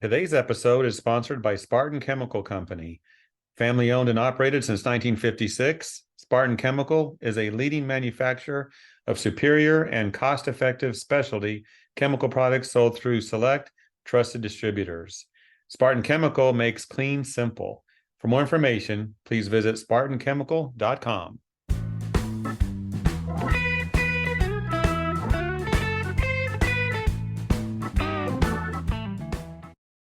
Today's episode is sponsored by Spartan Chemical Company. Family owned and operated since 1956, Spartan Chemical is a leading manufacturer of superior and cost effective specialty chemical products sold through select, trusted distributors. Spartan Chemical makes clean simple. For more information, please visit SpartanChemical.com.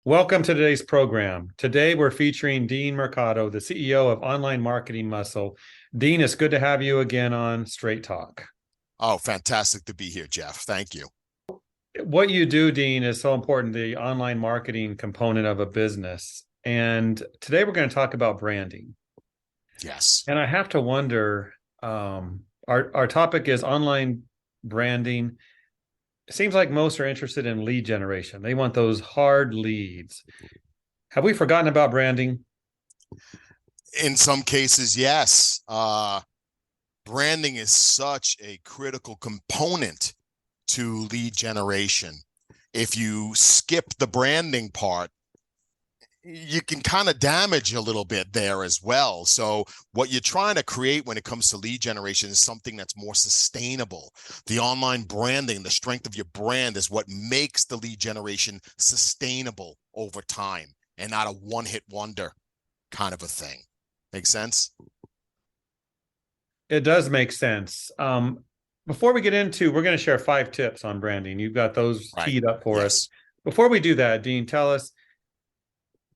Welcome to today's program. Today we're featuring Dean Mercado, the CEO of Online Marketing Muscle. Dean, it's good to have you again on Straight Talk. Oh, fantastic to be here, Jeff. Thank you. What you do, Dean, is so important, the online marketing component of a business. And today we're going to talk about branding. Yes. And I have to wonder, our topic is online branding. It seems like most are interested in lead generation. They want those hard leads. Have we forgotten about branding? In some cases, yes. Branding is such a critical component to lead generation. If you skip the branding part, you can kind of damage a little bit there as well. So what you're trying to create when it comes to lead generation is something that's more sustainable. The online branding, the strength of your brand is what makes the lead generation sustainable over time and not a one-hit wonder kind of a thing. Make sense? It does make sense. Before we get into, we're going to share 5 tips on branding. You've got those Right. teed up for us. Yes. Before we do that, Dean, tell us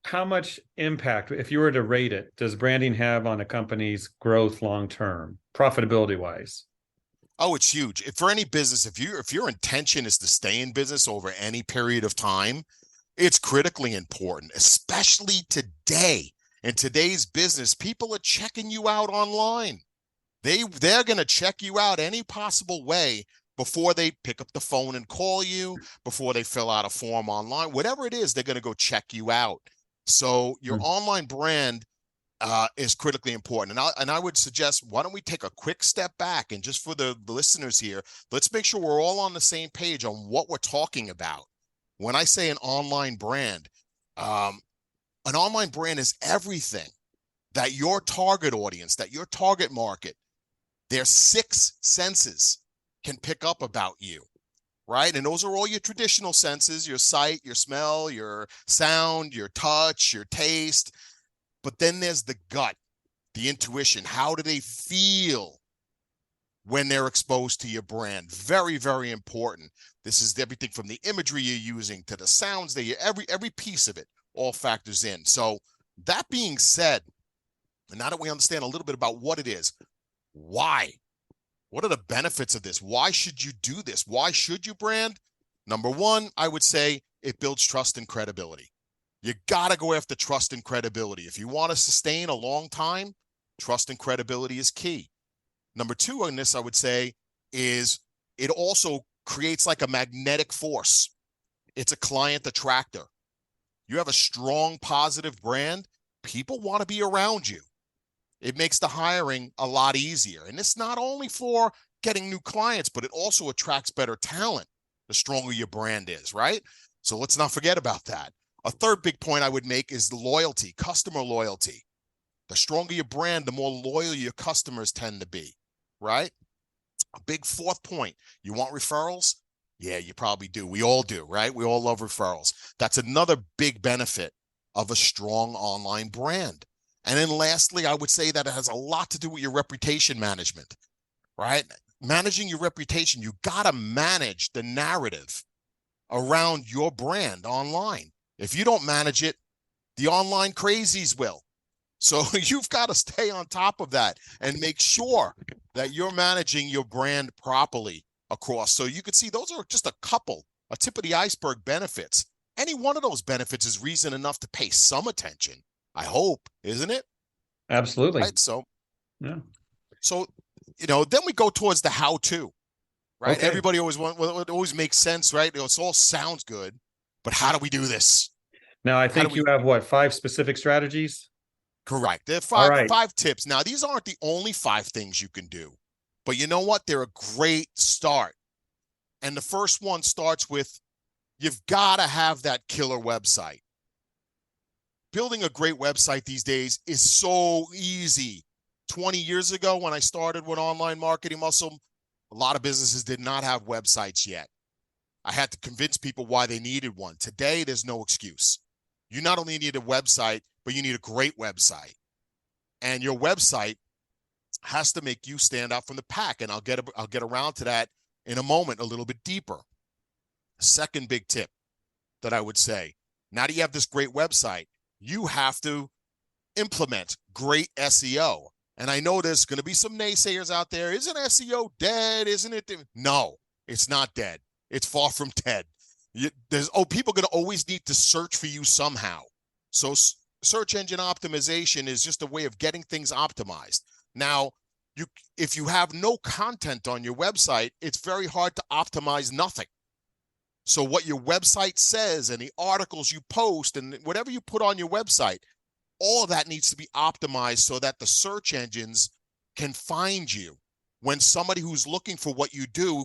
how much impact, if you were to rate it, does branding have on a company's growth long term, profitability wise? Oh, it's huge. For any business, if your intention is to stay in business over any period of time, it's critically important, especially today. In today's business, people are checking you out online. They're going to check you out any possible way before they pick up the phone and call you, before they fill out a form online, whatever it is, they're going to go check you out. So your online brand is critically important. And I would suggest, why don't we take a quick step back, and just for the listeners here, let's make sure we're all on the same page on what we're talking about. When I say an online brand is everything that your target audience, that your target market, their 6 senses can pick up about you, right? And those are all your traditional senses: your sight, your smell, your sound, your touch, your taste. But then there's the gut, the intuition. How do they feel when they're exposed to your brand? Very, very important. This is everything from the imagery you're using to the sounds that every piece of it all factors in. So that being said, and now that we understand a little bit about what it is, why? What are the benefits of this? Why should you do this? Why should you brand? Number one, I would say it builds trust and credibility. You got to go after trust and credibility. If you want to sustain a long time, trust and credibility is key. Number two on this, I would say, is it also creates like a magnetic force. It's a client attractor. You have a strong, positive brand, people want to be around you. It makes the hiring a lot easier. And it's not only for getting new clients, but it also attracts better talent the stronger your brand is, right? So let's not forget about that. A third big point I would make is loyalty, customer loyalty. The stronger your brand, the more loyal your customers tend to be, right? A big fourth point, you want referrals? Yeah, you probably do. We all do, right? We all love referrals. That's another big benefit of a strong online brand. And then lastly, I would say that it has a lot to do with your reputation management, right? Managing your reputation, you got to manage the narrative around your brand online. If you don't manage it, the online crazies will. So you've got to stay on top of that and make sure that you're managing your brand properly across. So you can see those are just a tip of the iceberg benefits. Any one of those benefits is reason enough to pay some attention. I hope, isn't it? Absolutely. Right. So, yeah. So, then we go towards the how-to, right? Okay. Everybody it always makes sense, right? It all sounds good, but how do we do this? Now, I think you have what, 5 specific strategies? Correct. There All are right. 5 tips. Now, these aren't the only 5 things you can do, but you know what? They're a great start. And the first one starts with You've got to have that killer website. Building a great website these days is so easy. 20 years ago, when I started with Online Marketing Muscle, a lot of businesses did not have websites yet. I had to convince people why they needed one. Today, there's no excuse. You not only need a website, but you need a great website. And your website has to make you stand out from the pack. And I'll get around to that in a moment, a little bit deeper. Second big tip that I would say, now that you have this great website, you have to implement great SEO. And I know there's going to be some naysayers out there. Isn't SEO dead? Isn't it? No, it's not dead. It's far from dead. People are going to always need to search for you somehow. So search engine optimization is just a way of getting things optimized. Now, if you have no content on your website, it's very hard to optimize nothing. So what your website says and the articles you post and whatever you put on your website, all of that needs to be optimized so that the search engines can find you when somebody who's looking for what you do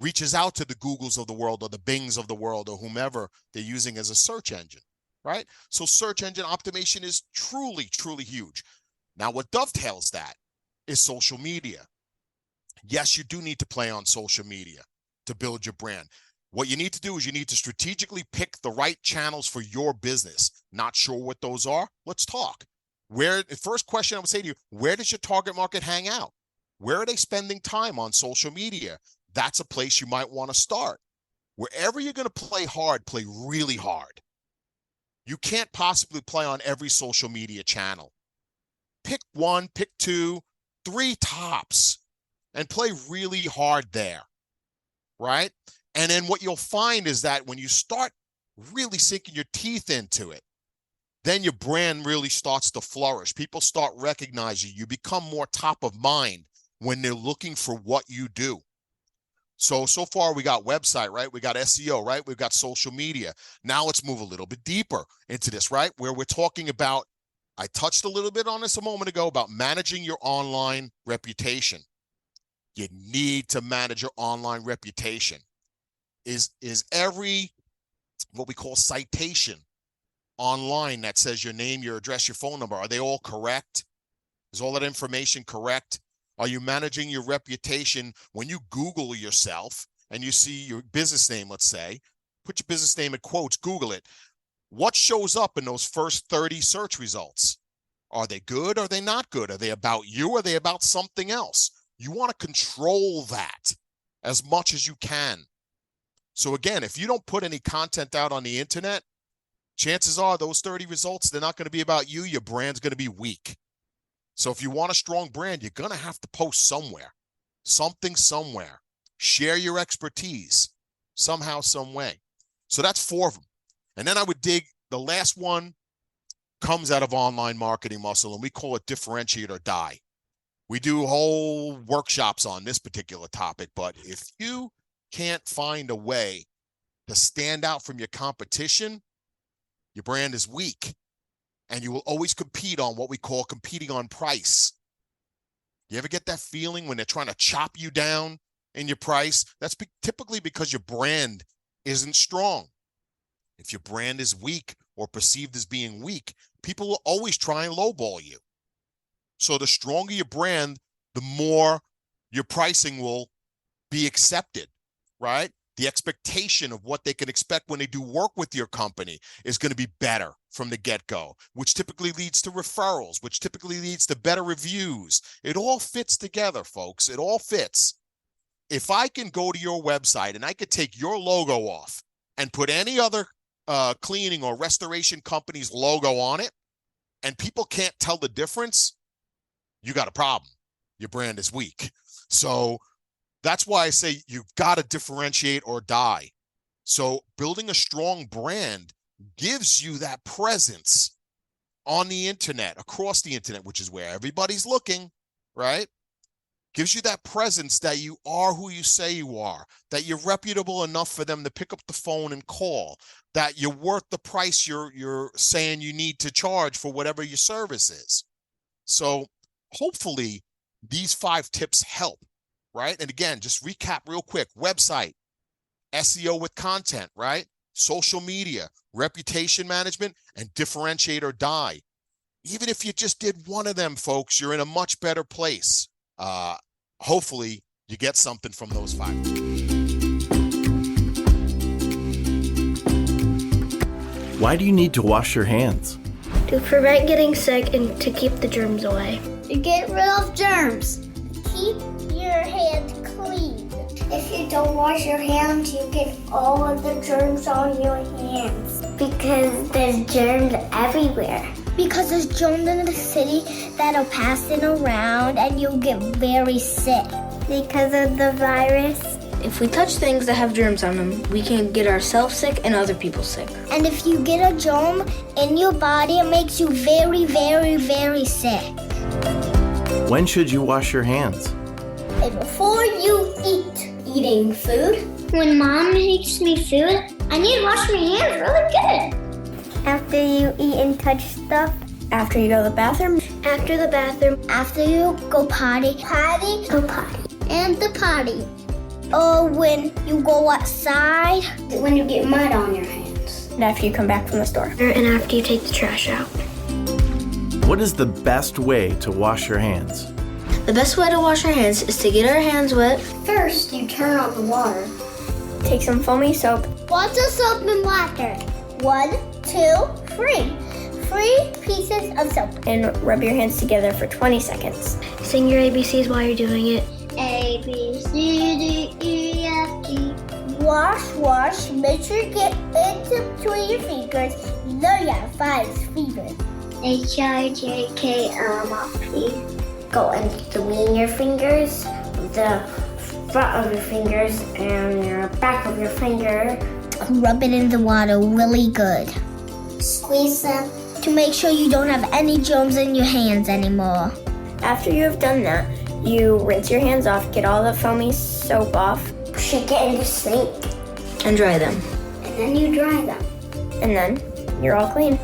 reaches out to the Googles of the world or the Bings of the world or whomever they're using as a search engine, right? So search engine optimization is truly, truly huge. Now, what dovetails that is social media. Yes, you do need to play on social media to build your brand. What you need to do is you need to strategically pick the right channels for your business. Not sure what those are? Let's talk. First question I would say to you, where does your target market hang out? Where are they spending time on social media? That's a place you might want to start. Wherever you're going to play hard, play really hard. You can't possibly play on every social media channel. Pick one, pick two, three tops, and play really hard there, right? And then what you'll find is that when you start really sinking your teeth into it, then your brand really starts to flourish. People start recognizing you. You become more top of mind when they're looking for what you do. So far we got website, right? We got SEO, right? We've got social media. Now let's move a little bit deeper into this, right? Where we're talking about, I touched a little bit on this a moment ago about managing your online reputation. You need to manage your online reputation. Is every, what we call citation online that says your name, your address, your phone number, are they all correct? Is all that information correct? Are you managing your reputation when you Google yourself and you see your business name, let's say, put your business name in quotes, Google it. What shows up in those first 30 search results? Are they good? Are they not good? Are they about you? Are they about something else? You want to control that as much as you can. So again, if you don't put any content out on the internet, chances are those 30 results, they're not going to be about you. Your brand's going to be weak. So if you want a strong brand, you're going to have to post somewhere, something somewhere. Share your expertise somehow, some way. So that's 4 of them. And then I would dig, the last one comes out of Online Marketing Muscle, and we call it differentiate or die. We do whole workshops on this particular topic, but if you can't find a way to stand out from your competition, your brand is weak. And you will always compete on what we call competing on price. You ever get that feeling when they're trying to chop you down in your price? That's typically because your brand isn't strong. If your brand is weak or perceived as being weak, people will always try and lowball you. So the stronger your brand, the more your pricing will be accepted, right? The expectation of what they can expect when they do work with your company is going to be better from the get-go, which typically leads to referrals, which typically leads to better reviews. It all fits together, folks. It all fits. If I can go to your website and I could take your logo off and put any other cleaning or restoration company's logo on it, and people can't tell the difference, you got a problem. Your brand is weak. So that's why I say you've got to differentiate or die. So building a strong brand gives you that presence on the internet, across the internet, which is where everybody's looking, right? Gives you that presence that you are who you say you are, that you're reputable enough for them to pick up the phone and call, that you're worth the price you're saying you need to charge for whatever your service is. So hopefully these 5 tips help. Right? And again, just recap real quick. Website, SEO with content, right? social media, reputation management, and differentiate or die. Even if you just did one of them, folks, you're in a much better place. Hopefully you get something from those 5. Why do you need to wash your hands? To prevent getting sick and to keep the germs away. To get rid of germs. Keep your hands clean. If you don't wash your hands, you get all of the germs on your hands. Because there's germs everywhere. Because there's germs in the city that are passing around and you'll get very sick. Because of the virus. If we touch things that have germs on them, we can get ourselves sick and other people sick. And if you get a germ in your body, it makes you very, very, very sick. When should you wash your hands? And before you eat. Eating food. When Mom makes me food, I need to wash my hands really good. After you eat and touch stuff. After you go to the bathroom. After the bathroom. After you go potty. Potty. Go potty. And the potty. Or when you go outside. When you get mud on your hands. And after you come back from the store. And after you take the trash out. What is the best way to wash your hands? The best way to wash our hands is to get our hands wet. First, you turn on the water. Take some foamy soap. What's the soap and water? 1, 2, 3. 3 pieces of soap. And rub your hands together for 20 seconds. Sing your ABCs while you're doing it. A, B, C, D, E, F, G. Wash, wash. Make sure you get into between your fingers. You know you have 5 fingers. H, I, J, K, L, M, P. Go in between your fingers, the front of your fingers, and your back of your finger. Rub it in the water really good. Squeeze them to make sure you don't have any germs in your hands anymore. After you have done that, you rinse your hands off, get all the foamy soap off. Shake it in the sink. And dry them. And then you dry them. And then you're all clean.